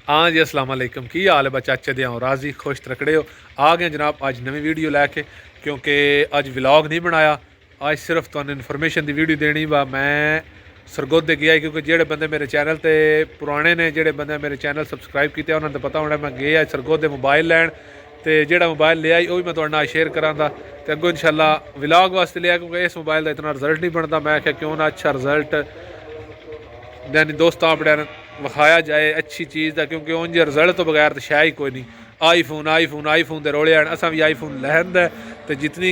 हाँ जी, अस्सलाम वालेकुम। की हाल है बच्चा? अच्छे दे हो, राजी खुश तकड़े हो? आ गए जनाब अज नवी वीडियो लैके, क्योंकि अज व्लॉग नहीं बनाया। अज सिर्फ तुहानू इन्फॉर्मेशन की वीडियो देनी वा। मैं सरगोधे गया, क्योंकि जेडे बंदे मेरे चैनल ते पुराने ने, जेडे बंदे मेरे चैनल सबसक्राइब किए उन्होंने तो पता होना, मैं गया सरगोधे मोबाइल लैन। तो जेड़ा मोबाइल लिया वो भी मैं तुहाडे नाल शेयर करांगा। तो अगों इंशाल्लाह व्लॉग वास्ते लिया, क्योंकि इस मोबाइल का इतना रिजल्ट नहीं बनता। मैं क्या क्यों ना अच्छा रिजल्ट यानी दोस्तों अपने विखाया जाए अच्छी चीज़ का, क्योंकि उंज रिजल्ट तो बगैर तो शायद ही कोई नहीं। आईफोन के रोले हैं, असा भी आईफोन लैन द, तो जितनी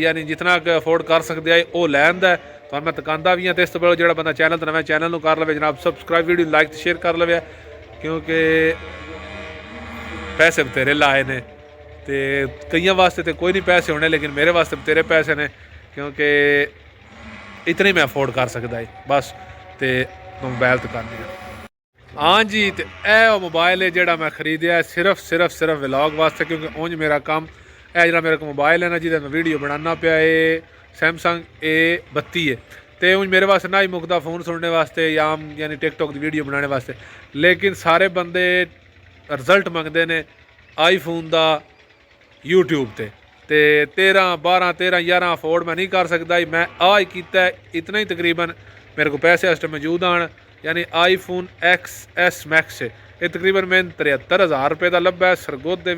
यानी जितना अफोर्ड कर सकते हैं वो लैन द। तो मैं तकांदा भी हाँ। तो इस तो जो बंदा चैनल तो नवे चैनल को कर लवे जनाब सबसक्राइब, वीडियो लाइक तो शेयर कर लवे, क्योंकि पैसे बतेरे लाए ने। तो कई वास्ते तो कोई नहीं पैसे होने, लेकिन मेरे वास्ते बतेरे पैसे ने, क्योंकि इतने मैं अफोर्ड कर सकता है बस। तो मोबाइल तो करनी है। हाँ जी, तो यह मोबाइल है जोड़ा मैं खरीदया सिर्फ व्लॉग वास्ते, क्योंकि उंज मेरा काम है जो मेरे को मोबाइल है ना जिसे मैं वीडियो बनाना पाया, ये सैमसंग A32 है। तो उंज मेरे वास्ते ना ही मुकदा फ़ोन सुनने वास्ते या यानी टिकटॉक की वीडियो बनाने वास्ते, लेकिन सारे बंदे रिजल्ट मंगते हैं आईफोन का यूट्यूब ते। 13 12 13 11 अफोर्ड मैं नहीं कर सकता। मैं आ ही किया इतना ही तकरीबन मेरे को पैसे इस टाइम मौजूद आन, यानी आईफोन XS Max है। ये तकरीबन मैंने 73,000 रुपये का लभा है सरगोधे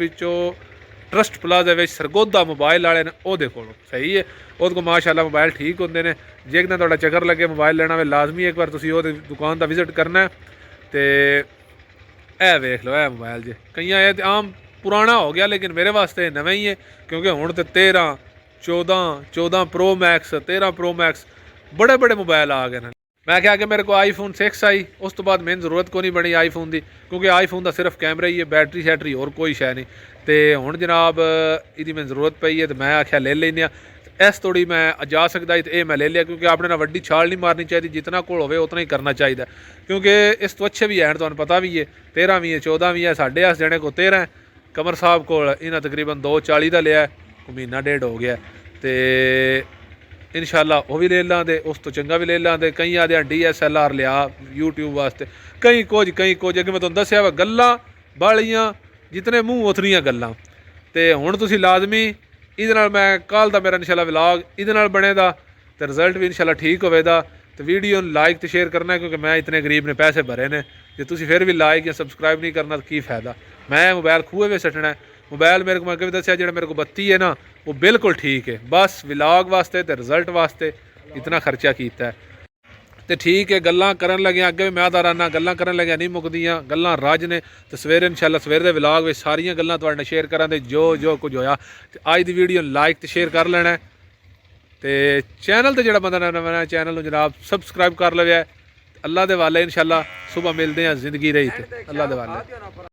ट्रस्ट प्लाजा सरगोधा मोबाइल वाले ने वो को सही है। वो को माशाल्लाह मोबाइल ठीक होंगे ने। जे ना थोड़ा चक्कर लगे मोबाइल लेना वे लाजमी एक बार तुम वो दुकान का विजिट करना है। तो यह वेख लो यह मोबाइल जे कई आम पुराना हो गया, लेकिन मेरे वास्ते नवा ही है, क्योंकि हूँ तो 13 14 प्रो मैक्स 13 प्रो मैक्स बड़े बड़े मोबाइल आ गए हैं। मैं क्या कि मेरे को आईफोन 6 आई, उस तो बाद मैंने जरूरत को नहीं बनी आईफोन की, क्योंकि आईफोन का सिर्फ कैमरा ही है, बैटरी शैटरी और कोई शै नहीं। तो हूँ जनाब ये मैं जरूरत पई है, तो मैं आख्या ले लें। इस थोड़ी मैं जा सकता ही, तो ये मैं ले लिया, क्योंकि अपने ना वड्डी छाल नहीं मारनी चाहिए, जितना कोल हो उतना ही करना चाहिए, क्योंकि इस तो अच्छे भी हैं तो पता भी है 13 भी है 14 भी है। साढ़े अस जने को 13 है, कमर साहब को इन्हें तकरीबन 240 का लिया, महीना डेढ़ हो गया। तो इंशाल्लाह वो भी ले लाते, उस तो चंगा भी ले लाते। कई आदि DSLR लिया यूट्यूब वास्ते, कई कुछ अगर मैं तुम दसिया वा गल्लां बालियां जितने मूँह उतनियां गल्लां। तो हुण तुसीं लाजमी इहदे नाल मैं कल दा मेरा इंशाल्लाह व्लॉग इहदे नाल बनेगा, तो रिजल्ट भी इंशाल्लाह ठीक होवेगा। तो वीडियो लाइक तो शेयर करना है, क्योंकि मैं इतने गरीब ने पैसे भरे ने। जो तुसीं फिर भी लाइक या सबसक्राइब नहीं करना तो की फ़ायदा। मैं मोबाइल खूहे में सटना है। मोबाइल मेरे को मैं अगर भी दसिया जो मेरे को 32 है ना, वो बिल्कुल ठीक है, बस व्लॉग वास्ते तो रिजल्ट वास्ते इतना खर्चा किया है। तो ठीक है, गल्लां करन लगे अगे भी मैं आता रहना, गल्लां करन लगे नहीं मुकदियां, गल्लां रज ने। तो सवेरे इंशाल्लाह सवेरे के व्लॉग में सारियां गल्लां तुहाडे नाल शेयर करा दे, जो कुछ होया। अज की वीडियो लाइक तो शेयर कर लेना है। तो चैनल तो जो बंदा नवा चैनल जनाब सबसक्राइब कर लवे। अल्लाह के वाले इंशाल्लाह सुबह मिलते हैं, जिंदगी रही थे अल्लाह के वाले।